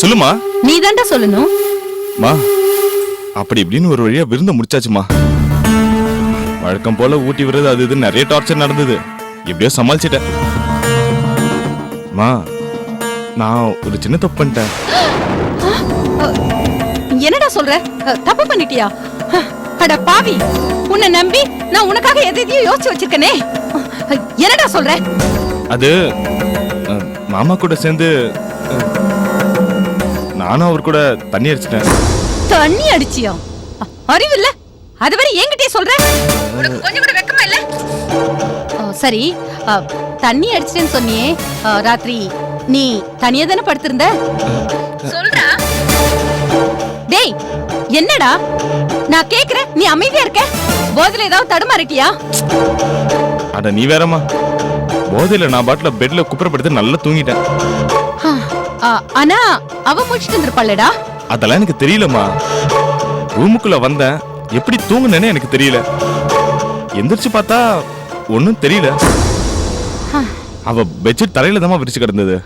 சொல்லுமா. நீ தான்டா சொல்லணும். மா அப்படி இப்படின்னு ஒரு வழியா விருந்த முடிச்சாச்சுமா. வழக்கம் போல ஊட்டி விடுறது அது இது நிறைய டார்ச்சர் நடந்தது. எப்படியோ சமாளிச்சிட்டேன். மா நான் ஒரு சின்ன தப்பு பண்ணிட்டேன். என்னடா சொல்ற? தப்பு பண்ணிட்டியா? அட பாவி, உன்னை நம்பி நான் உனக்காக எதையும் யோசிச்சு வச்சிருக்கனே. என்னடா சொல்ற? அது மாமா கூட சேர்ந்து நானும் அவர் கூட தண்ணி அடிச்சிட்டேன். தண்ணி அடிச்சியா? அறிவில்ல? அதுவரை என்கிட்டயே சொல்ற? உனக்கு கொஞ்சம் கூட வெக்கமா இல்ல? சரி, தண்ணி அடிச்சிட்டேன்னு சொன்னியே, ராத்திரி நீ தனியா தானே படுத்திருந்த? சொல்றா. டேய் என்னடா நான் கேக்குறேன், நீ அமைதியா இருக்க. போதையில ஏதாவது தடுமாறிட்டியா? அட நீ வேறம்மா, போதையில நான் பாட்டுல பெட்ல குப்புறப்படுத்து நல்லா தூங்கிட்டேன். ஆனா அவ முடிச்சிட்டு இருந்திருப்பாளடா. அதெல்லாம் எனக்கு தெரியலம்மா. ரூமுக்குள்ள வந்தேன், எப்படி தூங்குனேன்னு எனக்கு தெரியல. எந்திரிச்சு பார்த்தா ஒன்னும் தெரியல. அவ பெட்ஷீட் தரையில தான் விரிச்சு கிடந்தது.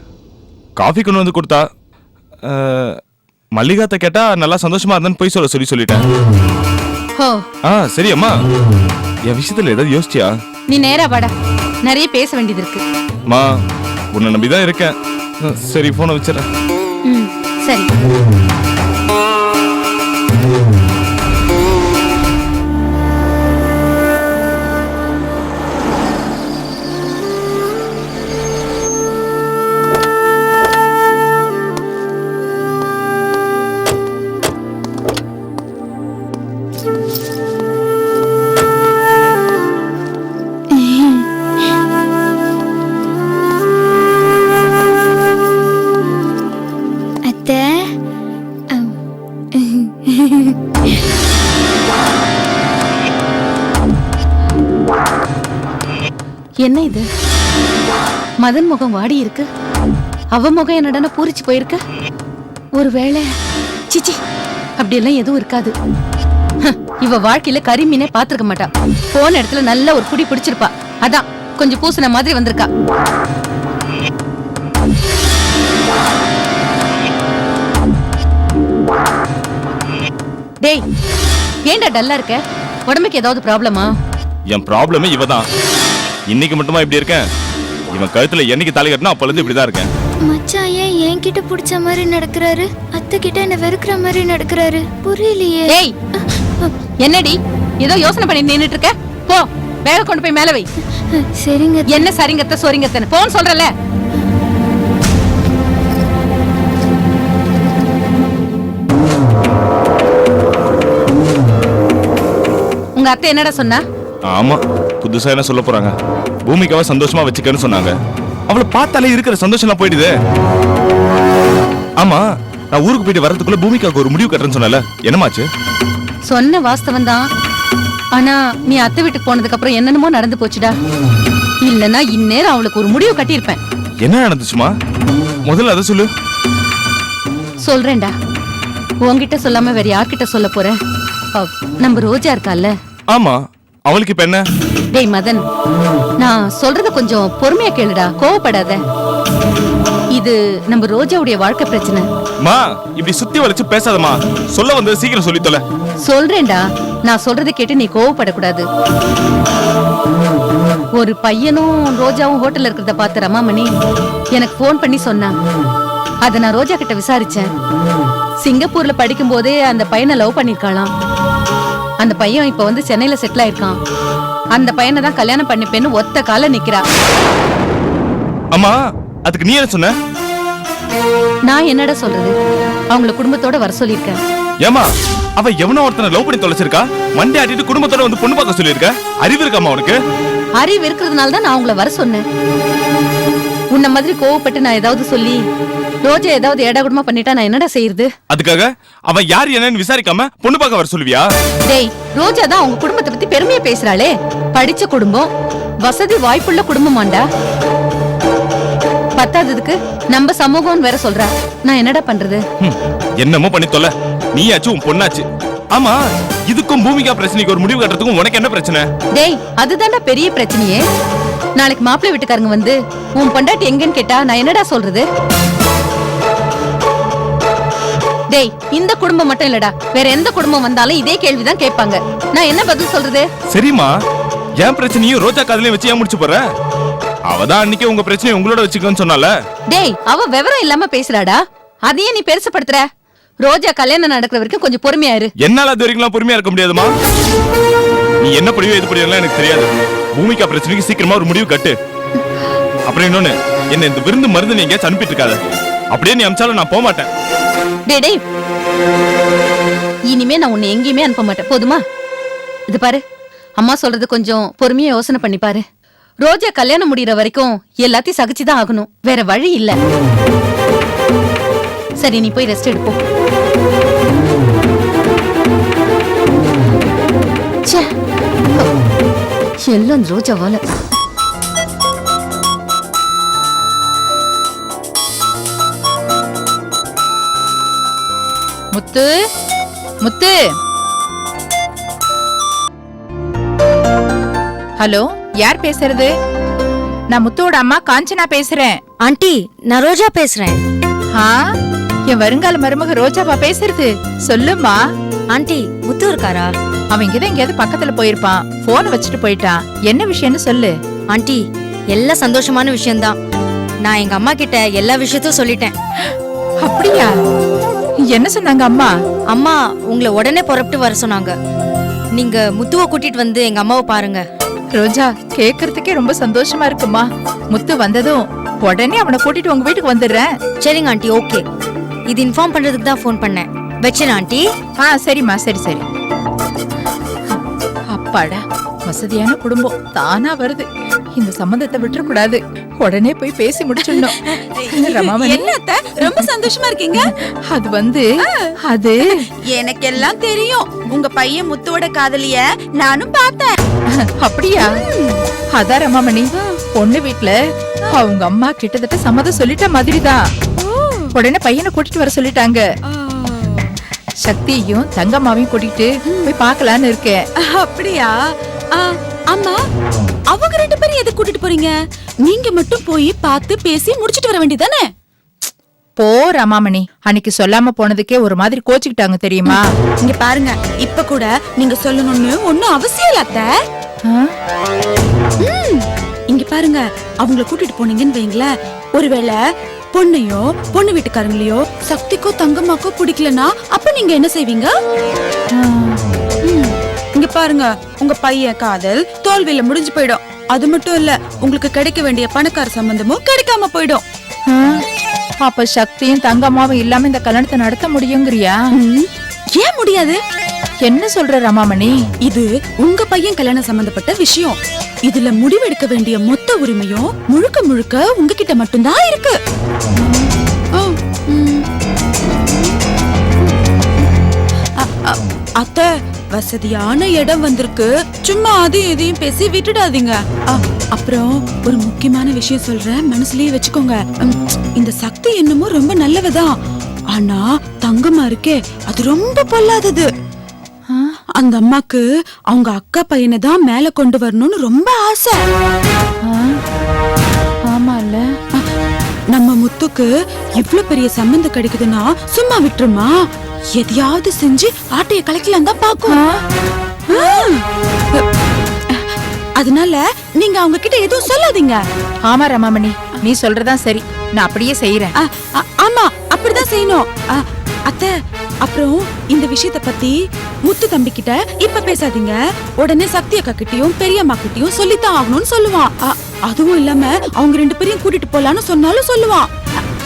காஃபி கொண்டு வந்து கொடுத்தா. மல்லிகாத்த கேட்டா நல்லா சந்தோஷமா இருந்தான்னு போய் சொல்லிட்டேன். சரி அம்மா, என் விஷயத்துல ஏதாவது யோசிச்சியா? நீ நேரா வாடா, நிறைய பேச வேண்டியது இருக்கு. மா உன்னை நம்பிதான் இருக்கேன். சரி போனை வச்சிடறேன். சரி. என்ன இது? மதன் முகம் வாடி இருக்கு. அவ முகம் என்னடா பூரிச்சு போயிருக்கு. ஒருவேளை சிச்சி அப்படியெல்லாம் எதுவும் இருக்காது. இவ வாழ்க்கையில கரிமீனே பாத்துருக்க மாட்டா. போன இடத்துல நல்ல ஒரு குடி பிடிச்சிருப்பா. அதான் கொஞ்சம் பூசின மாதிரி வந்திருக்கா. டேய் ஏன்டா டல்லா இருக்க? உடம்புக்கு ஏதாவது ப்ராப்ளமா? என் ப்ராப்ளமே இவதான். இன்னைக்கு மட்டுமா இப்படி இருக்கேன்? இவன் கழுத்துல என்னைக்கு தாலி கட்டினா அப்பல இருந்து இப்படிதான் இருக்கேன். மச்சான் ஏன் என்கிட்ட பிடிச்ச மாதிரி நடக்கிறாரு, அத்தை கிட்ட என்ன வெறுக்கிற மாதிரி நடக்கிறாரு, புரியலையே. ஏய் என்னடி ஏதோ யோசனை பண்ணி நின்னுட்டு இருக்க? போ பேக கொண்டு போய் மேல வை. சரிங்க. என்ன சரிங்கத்த சொரிங்கத்தன்னு போன்னு சொல்றல. உங்க அத்தை என்னடா சொன்னா? ஆமா, புதுசா என்ன சொல்ல போறாங்க? பூமிக்காவை சந்தோஷமா வச்சுக்கன்னு சொன்னாங்க. அவளை பார்த்தாலே இருக்கிற சந்தோஷம் போயிடுது. ஆமா, நான் ஊருக்கு போயிட்டு வரதுக்குள்ள பூமிக்காவுக்கு ஒரு முடிவு கட்டுறேன்னு சொன்னல, என்னமாச்சு? சொன்ன வாஸ்தவம் தான். ஆனா நீ அத்தை வீட்டுக்கு போனதுக்கு அப்புறம் என்னென்னமோ நடந்து போச்சுடா. இல்லன்னா இந்நேரம் அவளுக்கு ஒரு முடிவு கட்டியிருப்பேன். என்ன நடந்துச்சுமா? முதல்ல அதை சொல்லு. சொல்றேன்டா. உன்கிட்ட சொல்லாம வேற யார்கிட்ட சொல்ல போறேன்? நம்ம ரோஜா இருக்கால. ஆமா, அவளுக்கு இப்ப என்ன? டேய் மதன், நான் சொல்றத கொஞ்சம் பொறுமையா கேளுடா, கோவப்படாத. இது நம்ம ரோஜாவுடைய வாழ்க்கை பிரச்சனை. மா இப்படி சுத்தி வளைச்சு பேசாதமா. சொல்ல வந்தது சீக்கிரம் சொல்லி தொலை. சொல்றேன்டா, நான் சொல்றதை கேட்டு நீ கோவப்படக்கூடாது. ஒரு பையனும் ரோஜாவும் ஹோட்டல்ல இருக்கிறத பார்த்து ரமாமணி எனக்கு போன் பண்ணி சொன்னா. அத நான் ரோஜா கிட்ட விசாரிச்சேன். சிங்கப்பூர்ல படிக்கும் போதே அந்த பையனை லவ் பண்ணிருக்காளாம். அந்த பையன் இப்ப வந்து சென்னையில செட்டில் ஆயிருக்கான். அந்த பையனை தான் கல்யாணம் பண்ணிப்பேன்னு ஒத்த கால நிக்கிறா. அம்மா அதுக்கு நீ என்ன சொன்ன? நான் என்னடா சொல்றது? அவங்கள குடும்பத்தோட வர சொல்லிருக்கேன். ஏமா அவ எவனோ ஒருத்தனை லவ் பண்ணி தொலைச்சிருக்கா. மண்டே ஆட்டிட்டு குடும்பத்தோட வந்து பொண்ணு பார்க்க சொல்லிருக்க. அறிவு இருக்காமா உனக்கு? அறிவு இருக்கிறதுனால தான் நான் அவங்கள வர சொன்னேன். உன்ன மாதிரி கோவப்பட்டு நான் ஏதாவது சொல்லி ரோஜா ஏதாவது ஏடாகுடமா பண்ணிட்டா நான் என்னடா செய்யறது? அதுக்காக அவன் யார் என்னன்னு விசாரிக்காம பொண்ணு பார்க்க வர சொல்லுவியா? டேய், ரோஜா தான் அவங்க குடும்பத்தை பத்தி பெருமையா பேசுறாளே. படிச்ச குடும்பம், வசதி வாய்ப்புள்ள குடும்பமாண்டா. பத்தாததுக்கு நம்ம சமூகம் வேற சொல்றா. நான் என்னடா பண்றது? என்னமோ பண்ணி தொலை. நீயாச்சு உன் பொண்ணாச்சு. ஆமா, இதுக்கும் பூமிகா பிரச்சனைக்கு ஒரு முடிவு கட்டுறதுக்கும் உனக்கு என்ன பிரச்சனை? டேய், அதுதான்டா பெரிய பிரச்சனையே. நாளைக்கு மாப்பிள்ளை வீட்டுக்காரங்க வந்து உன் பொண்டாட்டி எங்கன்னு கேட்டா நான் என்னடா சொல்றது? டேய் இந்த குடும்பம் மட்டும் இல்லடா, வேற எந்த குடும்பம் வந்தாலும் இதே கேள்விதான் கேட்பாங்க. நான் என்ன பதில் சொல்றது? சரிம்மா, என் பிரச்சனையும் ரோஜா காதலையும் வச்சு ஏன் முடிச்சு போற? அவதான் அன்னைக்கு உங்க பிரச்சனையை உங்களோட வச்சுக்கோன்னு சொன்னால. டேய் அவ விவரம் இல்லாம பேசுறாடா, அதையே நீ பெருசுப்படுத்துற. ரோஜா கல்யாணம் நடக்கிற வரைக்கும் கொஞ்சம் பொறுமையா இரு. என்னால அது வரைக்கும் பொறுமையா இருக்க முடியாதுமா. நீ என்ன படியோ எது படியோ எனக்கு தெரியாது. பூமிகா பிரச்சனைக்கு சீக்கிரமா ஒரு முடிவு கட்டு. அப்புறம் இன்னொன்னு, என்ன இந்த விருந்து மருந்து நீ எங்கேயாச்சும் அனுப்பிட்டு இருக்காத. அப்படியே நீ அமிச்சாலும் நான் போக மாட்டேன். டேய் டேய், இனிமே நான் உன்னை எங்கேயுமே அனுப்ப மாட்டேன், போதுமா? இது பாரு, அம்மா சொல்றது கொஞ்சம் பொறுமையா யோசனை பண்ணி பாரு. ரோஜா கல்யாணம் முடியற வரைக்கும் எல்லாத்தையும் சகிச்சுதான் ஆகணும், வேற வழி இல்ல. சரி நீ போய் ரெஸ்ட் எடுப்போம். எல்லாம் ரோஜாவால. முத்து முத்து, ஹலோ, யார் பேசுறது? நான் முத்துவோட அம்மா காஞ்சனா பேசுறேன். ஆண்டி, நான் ரோஜா பேசுறேன். ஆ, என் வருங்கால மருமக ரோஜாவா பேசுறது? சொல்லுமா. ஆண்டி, முத்து இருக்காரா? அவன் இங்கதான் எங்கேயாவது பக்கத்துல போயிருப்பான், போனை வச்சுட்டு போயிட்டான். என்ன விஷயம்னு சொல்லு. ஆண்டி, எல்லாம் சந்தோஷமான விஷயம்தான். நான் எங்க அம்மா கிட்ட எல்லா விஷயத்தையும் சொல்லிட்டேன். அப்படியா? என்ன சொன்னாங்க அம்மா? அம்மா உங்களை உடனே புறப்பட்டு வர சொன்னாங்க. நீங்க முத்துவை கூட்டிட்டு வந்து எங்க அம்மாவை பாருங்க. ரோஜா, கேக்குறதுக்கே ரொம்ப சந்தோஷமா இருக்குமா. முத்து வந்ததும் உடனே அவனை கூட்டிட்டு உங்க வீட்டுக்கு வந்துடுறேன். சரிங்க ஆண்டி, ஓகே. இது இன்ஃபார்ம் பண்றதுக்கு தான் ஃபோன் பண்ணேன். வச்சிரேன் ஆண்டி. ஆ சரிம்மா, சரி சரி. அப்பாடா, வசதியான குடும்பம் தானா வருது. இந்த சம்பந்தத்தை விட்டுற கூடாது, உடனே போய் பேசி முடிச்சிடணும். ரமாமணி, என்ன அத்தை, ரொம்ப சந்தோஷமா இருக்கீங்க? அது வந்து அது எனக்கெல்லாம் தெரியும். உங்க பையன் முத்துவோட காதலிய நானும் பார்த்தேன். அப்படியா? அதான் ரமாமணி, பொண்ணு வீட்ல அவங்க அம்மா கிட்டத்தட்ட சம்மதம் சொல்லிட்ட மாதிரிதான். உடனே பையனை கூட்டிட்டு வர சொல்லிட்டாங்க. சக்தியையும் தங்கம்மாவையும் கூட்டிட்டு போய் பார்க்கலான்னு இருக்கேன். அப்படியா? அம்மா, அவங்க 2 பேரும் எதுக்கு கூட்டிட்டு போறீங்க? நீங்க மட்டும் போய் பார்த்து பேசி முடிச்சிட்டு வர வேண்டியதானே? போ ரமாமணி, அன்னைக்கு சொல்லாம போனதுக்கே ஒரு மாதிரி கோச்சிக்கிட்டாங்க தெரியுமா? இங்க பாருங்க, இப்ப கூட நீங்க சொல்லணும்னு ஒண்ணும் அவசியம் இல்ல அத்தை. இங்க பாருங்க, அவங்கள கூட்டிட்டு போனீங்கன்னு வைங்களேன், ஒருவேளை பொண்ணையோ பொண்ணு வீட்டுக்காரங்களையோ சக்திக்கோ தங்கம்மாக்கோ பிடிக்கலனா அப்ப நீங்க என்ன செய்வீங்க? இங்க பாருங்க, உங்க பையன் காதல் தோல்வியில முடிஞ்சு போயிடும். அது மட்டும் இல்ல, உங்களுக்கு கிடைக்க வேண்டிய பணக்கார சம்பந்தமும் கிடைக்காம போயிடும். அப்ப சக்தியும் தங்கம்மாவும் இல்லாம இந்த கல்யாணத்தை நடத்த முடியுங்கிறியா? ஏன் முடியாது? என்ன சொல்ற ரமாமணி? இது உங்க பையன் கல்யாணம் சம்பந்தப்பட்ட விஷயம். இதுல முடிவெடுக்க வேண்டிய மொத்த உரிமையும் முழுக்க முழுக்க உங்ககிட்ட மட்டும்தான் இருக்கு. அத்தை, வசதியான இடம் வந்திருக்கு, சும்மா அதையும் இதையும் பேசி விட்டுடாதீங்க. அப்புறம் ஒரு முக்கியமான விஷயம் சொல்றேன், மனசுலயே வச்சுக்கோங்க. இந்த சக்தி என்னமோ ரொம்ப நல்லவதான், ஆனா தங்கம்மா இருக்கே அது ரொம்ப பொல்லாதது. அந்த அம்மாக்கு அவங்க அக்கா பையனை தான் மேல கொண்டு வரணும்னு ரொம்ப ஆசை. ஆமால, நம்ம முத்துக்கு இவ்ளோ பெரிய சம்பந்தம் கிடைக்குதுன்னா சும்மா விட்டுருமா? எதையாவது செஞ்சு ஆட்டைய கலக்கலாம் தான் பாக்கும். அதனால நீங்க அவங்க கிட்ட எதுவும் சொல்லாதீங்க. ஆமா ரமாமணி, நீ சொல்றதான் சரி, நான் அப்படியே செய்யறேன். ஆமா, அப்படிதான் செய்யணும். அத்தை, அப்புறம் இந்த விஷயத்த பத்தி முத்து தம்பி கிட்ட இப்ப பேசாதீங்க. உடனே சக்தி அக்கா கிட்டயும் பெரியம்மா கிட்டயும் சொல்லித்தான் ஆகணும்னு சொல்லுவான். அதுவும் இல்லாம அவங்க 2 பேரையும் கூட்டிட்டு போலான்னு சொன்னாலும் சொல்லுவான்.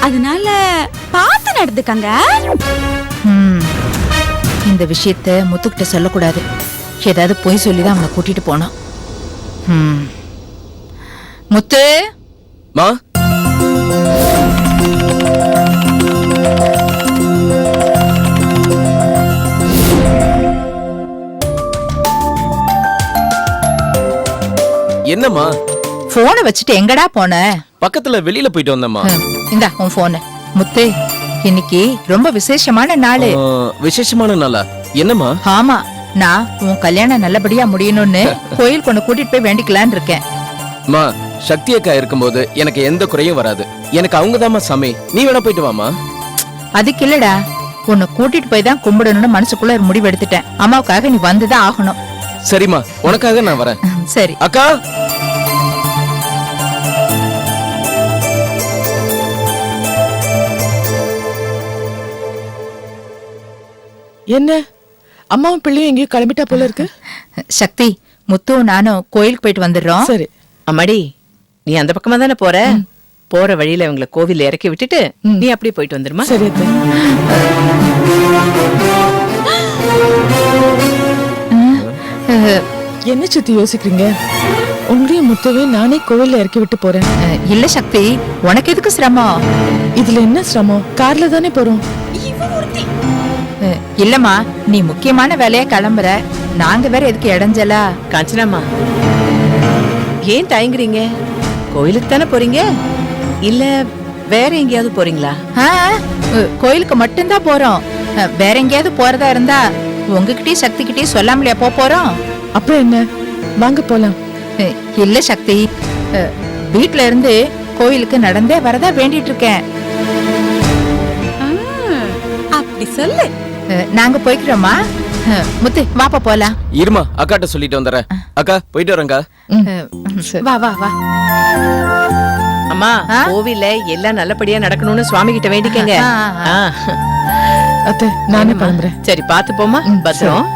அதனால பார்த்து நடந்துக்கங்க. இந்த விஷயத்த முத்துக்கிட்ட சொல்லக்கூடாது. ஏதாவது போய் சொல்லிதான் அவனை கூட்டிட்டு போனான். முத்து மா, என்னம்மா? போனை வச்சுட்டு எங்கடா போன? பக்கத்துல வெளியில போயிட்டு வந்தம்மா. இந்தா உன் போனு. முத்து, இன்னைக்கு ரொம்ப விசேஷமான நாளு. விசேஷமான நாளா? என்னம்மா? ஆமா, நான் உன் கல்யாணம் நல்லபடியா முடியணும்னு கோயில் கொண்டு கூட்டிட்டு போய் வேண்டிக்கலான்னு இருக்கேன். மா, சக்தி அக்கா இருக்கும்போது எனக்கு எந்த குறையும் வராது. எனக்கு அவங்க தாம்மா சாமி. நீ வேணா போயிட்டு வாமா. அதுக்கு இல்லடா, உன்னை கூட்டிட்டு போய் தான் கும்பிடணும்னு மனசுக்குள்ள ஒரு முடிவு எடுத்துட்டேன். அம்மாவுக்காக நீ வந்துதான் ஆகணும். சரிம்மா, உனக்காக நான் வரேன். சரி. அக்கா, என்ன அம்மாவும் பிள்ளையும் எங்கேயும் கிளம்பிட்டா போல இருக்கு. சக்தி, முத்துவும் நானும் கோயிலுக்கு போயிட்டு வந்துடுறோம். சரி. அம்மாடி, நீ அந்த பக்கமா தானே போற? போற வழியில இவங்கள கோவில்ல இறக்கி விட்டுட்டு நீ அப்படியே போயிட்டு வந்துருமா? சரி அத்தை. என்ன சித்தி யோசிக்கிறீங்க? உங்களையும் முத்தவே நானே கோவில்ல இறக்கி விட்டு போறேன். இல்ல சக்தி, உனக்கு எதுக்கு சிரமம்? இதுல என்ன சிரமம்? கார்ல தானே போறோம். இல்லம்மா, நீ முக்கியமான வேலையா கிளம்புற, நாங்க வேற எதுக்கு இடைஞ்சலா? காஞ்சனாமா, ஏன் தயங்குறீங்க? கோயிலுக்கு தானே போறீங்க, இல்ல வேற எங்கேயாவது போறீங்களா? கோயிலுக்கு மட்டும்தான் போறோம். வேற எங்கேயாவது போறதா இருந்தா உங்ககிட்டயும் சக்தி கிட்டயும் சொல்லாமலையா போறோம்? அப்புறம் என்ன, வாங்க போலாம். இல்ல சக்தி, வீட்ல இருந்து கோயிலுக்கு நடந்தே வரதா வேண்டிட்டு இருக்கேன். அப்படி சொல்லு. நாங்க போய்க்கிறோமா? முத்து, வாப்பா போலாம். இருமா, அக்காட்ட சொல்லிட்டு வந்துடுறேன். அக்கா, போயிட்டு வரேன்க்கா. வா வா வா. அம்மா, கோவில்ல எல்லாம் நல்லபடியா நடக்கணும்னு சுவாமி கிட்ட வேண்டிக்கங்க. அத்தை, நானே கிளம்புறேன். சரி, பாத்து போமா. பத்திரம்.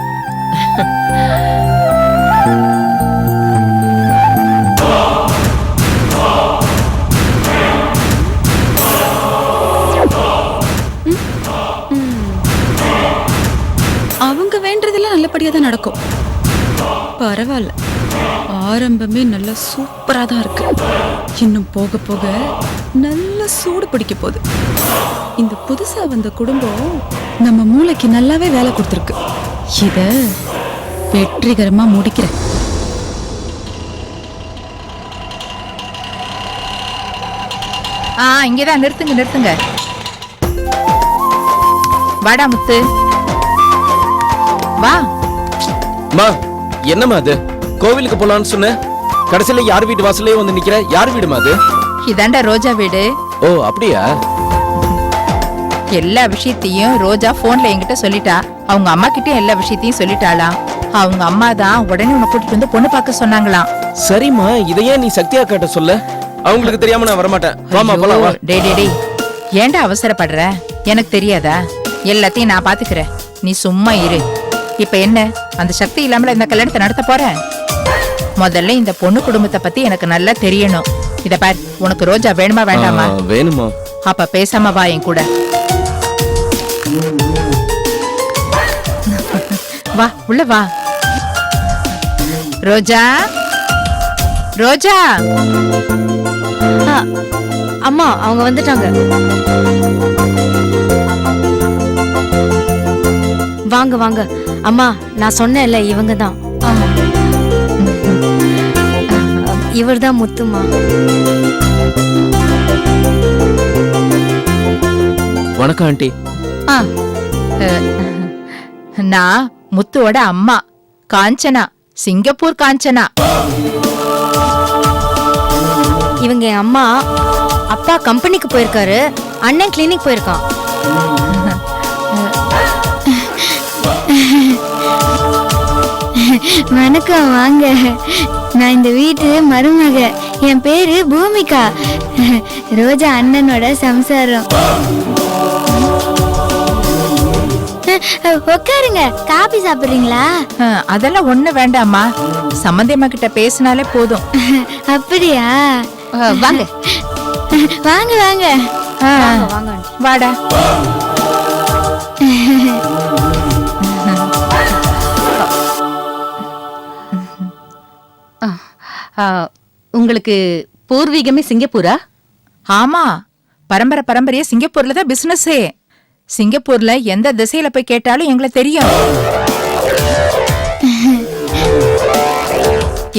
அவங்க வேண்டதெல்லாம் நல்லபடியா தான் நடக்கும். பரவாயில்ல, ஆரம்பமே நல்லா சூப்பரா தான் இருக்கு. இன்னும் போக போக நல்ல சூடு பிடிக்க போகுது. இந்த புதுசா வந்த குடும்பம் நம்ம மூளைக்கு நல்லாவே வேலை கொடுத்துருக்கு. இத வெற்றிகரமா முடிக்கிறேன். இங்கதான் நிறுத்துங்க நிறுத்துங்க. வாடா முத்து, வா. மா, என்னம்மா அது? கோவிலுக்கு போலான்னு சொன்ன, கடைசியில யார் வீட்டு வாசல்லே வந்து நிக்கிற? யார் வீடுமா அது? இதாண்டா ரோஜா வீடு. ஓ, அப்படியா? எல்லா விஷயத்தையும் ரோஜா போன்ல என்கிட்ட சொல்லிட்டா. அவங்க அம்மா கிட்டயும் எல்லா விஷயத்தையும் சொல்லிட்டாளாம். அவங்க அம்மா தான் உடனே உன்னை கூட்டிட்டு வந்து பொண்ணு பார்க்க சொன்னாங்களாம். சரிம்மா, இதையே நீ சக்தியா காட்ட சொல்ல. அவங்களுக்கு தெரியாம நான் வரமாட்டேன். வாமா போலாம், வா. டே டே டே, ஏன்டா அவசரப்படுற? எனக்கு தெரியாதா? எல்லாத்தையும் நான் பாத்துக்கிறேன், நீ சும்மா இரு. இப்ப என்ன, அந்த சக்தி இல்லாமல இந்த கல்யாணத்தை நடத்த போறேன்? முதல்ல இந்த பொண்ணு குடும்பத்தை பத்தி எனக்கு நல்லா தெரியணும். இத பாரு, உனக்கு ரோஜா வேணுமா வேண்டாமா? வேணுமா? அப்ப பேசாம வா என் கூட. வா, உள்ள வா. ரோஜா, ரோஜா. அம்மா, அவங்க வந்துட்டாங்க. வாங்க வாங்க. அம்மா, நான் சொன்னேன்ல, இவங்க தான். இவர் தான் முத்துமா. வணக்கம் ஆண்டி. நான் முத்துவோட அம்மா காஞ்சனா, சிங்கப்பூர் காஞ்சனா. இவங்க என் அம்மா. அப்பா கம்பெனிக்கு போயிருக்காரு, அண்ணன் கிளினிக் போயிருக்கான். வணக்கம், வாங்க. நான் இந்த வீட்டு மருமக. என் பேரு பூமிகா. ரோஜா அண்ணனோட சம்சாரம். உட்காருங்க. காபி சாப்பிடுறீங்களா? அதெல்லாம் ஒண்ணு வேண்டாமா, சம்பந்தியம்மா கிட்ட பேசினாலே போதும். அப்படியா? வாங்க வாங்க வாங்க. வாங்க. வாடா. உங்களுக்கு பூர்வீகமே சிங்கப்பூரா? ஆமா, பரம்பரை பரம்பரையா சிங்கப்பூர்ல தான் பிசினஸே. சிங்கப்பூர்ல எந்த திசையில போய் கேட்டாலும் எங்களை தெரியும்.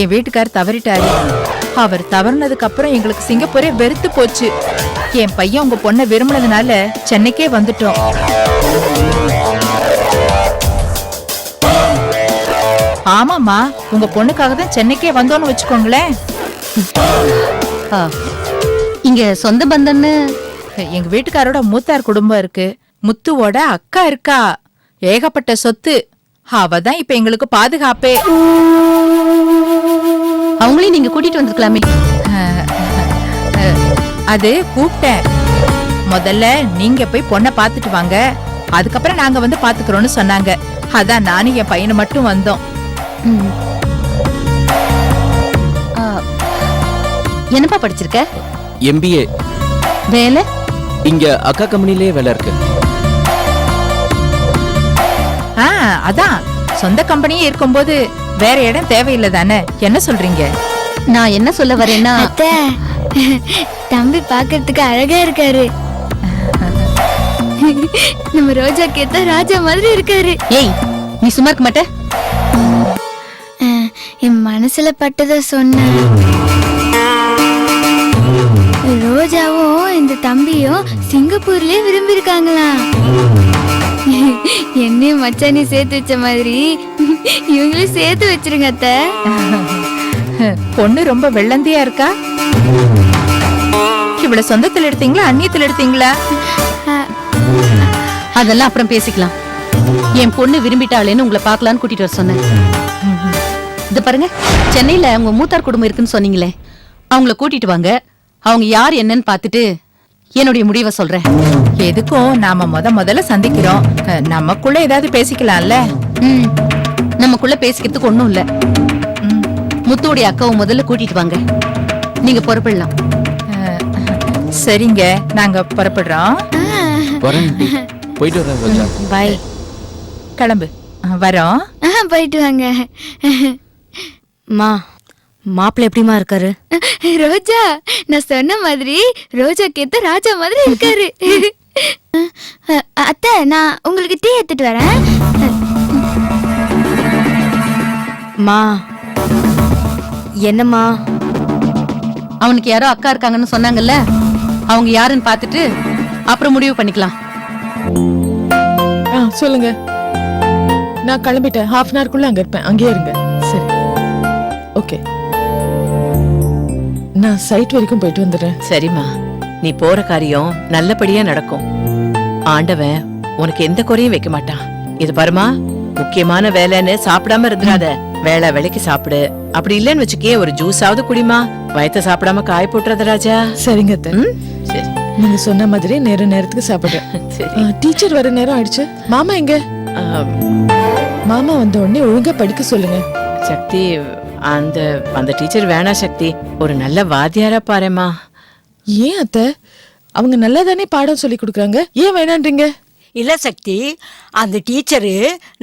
என் வீட்டுக்கார் தவறிட்டாரு. அவர் தவறுனதுக்கு அப்புறம் எங்களுக்கு சிங்கப்பூரே வெறுத்து போச்சு. என் பையன் உங்க பொண்ணை விரும்பினதுனால சென்னைக்கே வந்துட்டோம். ஆமாமா, உங்க பொண்ணுக்காக தான் சென்னைக்கே வந்தோன்னு வச்சுக்கோங்களேன். இங்க சொந்த பந்தன்னு எங்க வீட்டுக்காரோட மூத்தார் குடும்பம் இருக்கு. முத்துவோட அக்கா இருக்கா, ஏகப்பட்ட சொத்து. அவ தான் இப்ப எங்களுக்கு பாதுகாப்பே. அவங்களையும் நீங்க கூட்டிட்டு வந்திருக்கலாமே. அது கூப்பிட்டேன். முதல்ல நீங்க போய் பொண்ணை பாத்துட்டு வாங்க, அதுக்கப்புறம் நாங்க வந்து பாத்துக்கிறோம்னு சொன்னாங்க. அதான் நானும் என் பையனை மட்டும் வந்தோம். ம். ஆ, என்னப்பா படிச்சிருக்க? MBA. வேலை? இங்க அக்கா கம்பெனிலே வேலை இருக்கு. அதான் சொந்த கம்பெனியே இருக்கும்போது வேற இடம் தேவையில்லை தானே? என்ன சொல்றீங்க? நான் என்ன சொல்ல வரேன்னா, அத்தை, தம்பி பார்க்கிறதுக்கு அழகா இருக்காரு. நம்ம ரோஜா கேத்தா ராஜா மாதிரி இருக்காரு. ஏய் நீ சும்மா இருக்க மாட்ட? என் மனசுல பட்டத சொன்ன. ரோஜாவும் இந்த தம்பியும் சிங்கப்பூர்லயே விரும்பி இருக்காங்களா? என்னையும் மச்சானையும் சேர்த்து வச்ச மாதிரி இவங்களையும் சேர்த்து வச்சிருங்க அத்தை. பொண்ணு ரொம்ப வெள்ளந்தியா இருக்கா. இவ்வளவு சொந்தத்துல எடுத்தீங்களா, அந்நியத்துல எடுத்தீங்களா? அதெல்லாம் அப்புறம் பேசிக்கலாம். என் பொண்ணு விரும்பிட்டாளேன்னு உங்களை பார்க்கலான்னு கூட்டிட்டு வர சொன்னேன். இது பாருங்க, சென்னையில உங்க மூத்தார் குடும்பம் இருக்குன்னு சொன்னீங்களே, அவங்கள கூட்டிட்டு வாங்க. அவங்க யார் என்னன்னு பார்த்துட்டு என்னுடைய முடிவை சொல்றேன். எதுக்கும் நாம முதல்ல சந்திக்கிறோம், நமக்குள்ள ஏதாவது பேசிக்கலாம்ல. நமக்குள்ள பேசிக்கிறதுக்கு ஒண்ணும் இல்ல. முத்துடைய அக்காவை முதல்ல கூட்டிட்டு வாங்க, நீங்க புறப்படலாம். சரிங்க, நாங்க புறப்படுறோம். வரேன் ஆண்டி. போயிட்டு வரேன் ரோஜா. பாய். கிளம்பு. வரோம். போயிட்டு வாங்க. மாப்பிள்ளை எப்படிமா இருக்காரு? ரோஜா, நான் சொன்ன மாதிரி ரோஜா கேத்த ராஜா மாதிரி இருக்காரு. அத்தை, நான் உங்களுக்கு டீ எடுத்துட்டு வரேன். மா, என்னம்மா? அவனுக்கு யாரோ அக்கா இருக்காங்கன்னு சொன்னாங்கல்ல, அவங்க யாருன்னு பார்த்துட்டு அப்புறம் முடிவு பண்ணிக்கலாம். சொல்லுங்க. நான் கிளம்பிட்டேன். ஹாஃப் அன் ஹவர்க்குள்ள அங்க இருப்பேன். அங்கேயே இருங்க. சரி, ஓகே. நான் சைட் வரைக்கும் போயிட்டு வந்துடுறேன். சரிம்மா, நீ போற காரியம் நல்லபடியா நடக்கும். ஆண்டவன் உனக்கு எந்த குறையும் வைக்க மாட்டான். இது பாருமா, முக்கியமான வேலைன்னு சாப்பிடாம இருந்துடாத. வேலை வேலைக்கு சாப்பிடு. அப்படி இல்லைன்னு வச்சுக்கே, ஒரு ஜூஸாவது குடிமா. வயத்த சாப்பிடாம காய போட்டுறது ராஜா. சரிங்க அத்தை. சரி, நீங்க சொன்ன மாதிரி நேரத்துக்கு சாப்பிடுறேன். சரி. டீச்சர் வர நேரம் ஆயிடுச்சு. மாமா எங்க? மாமா வந்த உடனே ஒழுங்கா படிக்க சொல்லுங்க. சக்தி, அந்த டீச்சர் வேணா சக்தி. ஒரு நல்ல வாத்தியாரா பாருமா. ஏன் அத்தை? அவங்க நல்லா தானே பாடம் சொல்லி கொடுக்குறாங்க, ஏன் வேணான்றீங்க? இல்ல சக்தி, அந்த டீச்சரு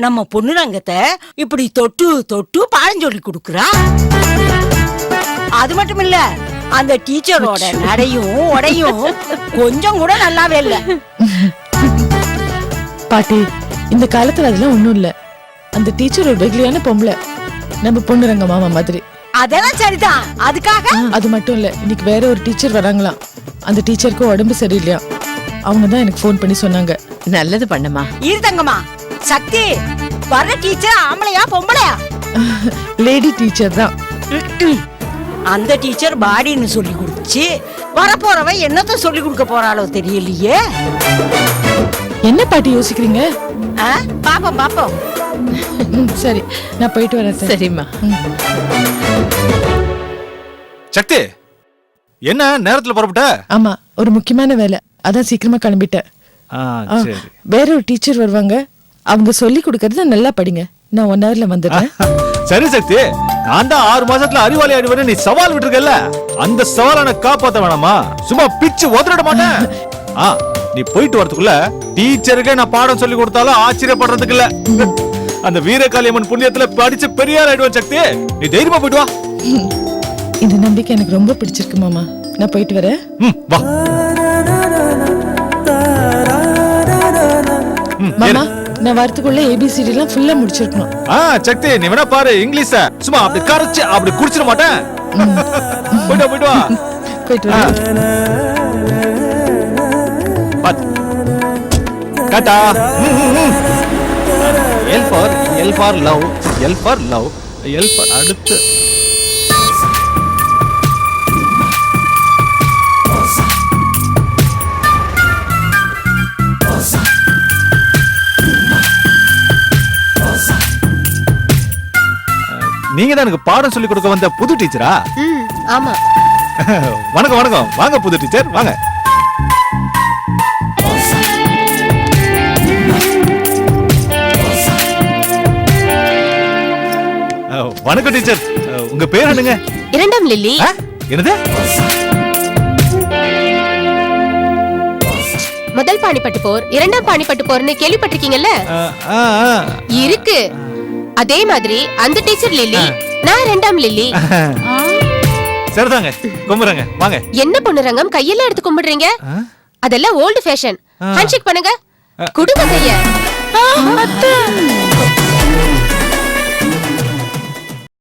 நம்ம பொண்ணுரங்கத்தை இப்படி தொட்டு தொட்டு பாடம் சொல்லி கொடுக்குறா. அது மட்டும் இல்ல, அந்த டீச்சரோட நடையும் உடையும் கொஞ்சம் கூட நல்லாவே இல்ல. பாட்டி, இந்த காலத்துல அதெல்லாம் ஒண்ணும் இல்ல. அந்த டீச்சர் ஒரு வெகுளியான பொம்பளை, நம்ம பொண்ணுரங்க மாமா மாதிரி. அதெல்லாம் சரிதான். அதுக்காக அது மட்டும் இல்ல, இன்னைக்கு வேற ஒரு டீச்சர் வராங்களாம். அந்த டீச்சருக்கு உடம்பு சரியில்லையா. அவங்க தான் எனக்கு ஃபோன் பண்ணி சொன்னாங்க. நல்லது பண்ணமா. இருதங்கம்மா. சக்தி, வர்ற டீச்சர் ஆம்பளையா பொம்பளையா? லேடி டீச்சர் தான். அந்த டீச்சர் பாடின்னு சொல்லி கொடுத்துச்சு. வரப்போறவன் என்னத்த சொல்லி கொடுக்க போறாளோ தெரியலையே. என்ன பாட்டி யோசிக்கிறீங்க? பாப்போம் பாப்போம். சரி, நான் போயிட்டு வரேன். சரிம்மா. சக்தி, என்ன நேரத்துல புறப்பட்ட? ஆமா, ஒரு முக்கியமான வேலை, அதான் சீக்கிரமா கிளம்பிட்டேன். வேற ஒரு டீச்சர் வருவாங்க, அவங்க சொல்லி கொடுக்கறத நல்லா படிங்க. நான் 1 hourல வந்துடுறேன். சரி சக்தி, நான் தான் 6 மாசத்துல அறிவாளி ஆயிடுவேன்னு நீ சவால் விட்டுருக்கல, அந்த சவாலை காப்பாத்த வேணாமா? சும்மா பிச்சு உதறிட மாட்டேன். நீ போயிட்டு வரதுக்குள்ள டீச்சருக்கே நான் பாடம் சொல்லி கொடுத்தாலும் ஆச்சரியப்படுறதுக்கு இல்ல. அந்த வீரகாளியம்மன் புண்ணியத்துல படிச்சு பெரியார் ஆயிடுவேன் சக்தி. நீ தைரியமா போயிட்டு வா. இந்த நம்பிக்கை எனக்கு ரொம்ப பிடிச்சிருக்கு மாமா. நான் போயிட்டு வரேன். வா மாமா, நான் வரதுக்குள்ள ABCD எல்லாம் ஃபுல்லா முடிச்சிருக்கணும். சக்தி, நீ வேணா பாரு இங்கிலீஷ சும்மா அப்படி கரைச்சு அப்படி குடிச்சிட மாட்டேன். போயிட்டு வா. போயிட்டு வரேன். Tata. L for love, L for love, L for அடுத்து. நீங்க தான் எனக்கு பாடம் சொல்லி கொடுக்க வந்த புது டீச்சரா? ஆமா. வணக்கம் வணக்கம், வாங்க புது டீச்சர் வாங்க. வணக்கம் டீச்சர், உங்க பேர் என்னங்க? இரண்டாம் லில்லி. என்னது? முதல் பானிபட்டு போர், இரண்டாம் பானிபட்டு போர்னு கேள்விப்பட்டிருக்கீங்கல்ல? இருக்கு. அதே மாதிரி அந்த டீச்சர் லில்லி, நான் இரண்டாம் லில்லி. சரிதாங்க, கும்பிடுறேங்க வாங்க. என்ன பொண்ணுரங்கம் கையெல்லாம் எடுத்து கும்பிடுறீங்க? அதெல்லாம் ஓல்டு ஃபேஷன். ஹேண்ட்ஷேக் பண்ணுங்க. குடுங்க கைய.